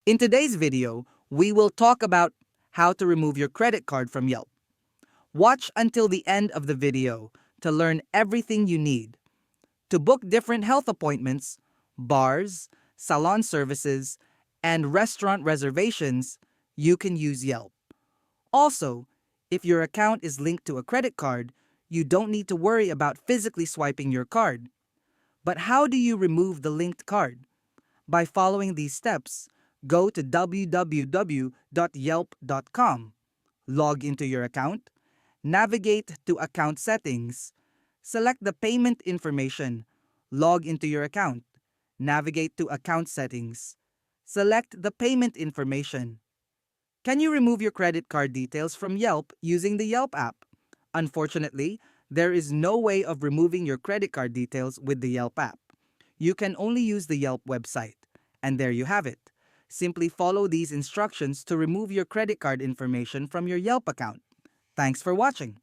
In today's video, we will talk about how to remove your credit card from Yelp. Watch until the end of the video to learn everything you need. To book different health appointments, bars, salon services, and restaurant reservations, you can use Yelp. Also, if your account is linked to a credit card, you don't need to worry about physically swiping your card. But how do you remove the linked card? By following these steps, go to www.yelp.com, log into your account, navigate to Account Settings, select the payment information, log into your account, navigate to Account Settings, select the payment information. Can you remove your credit card details from Yelp using the Yelp app? Unfortunately, there is no way of removing your credit card details with the Yelp app. You can only use the Yelp website. And there you have it. Simply follow these instructions to remove your credit card information from your Yelp account. Thanks for watching.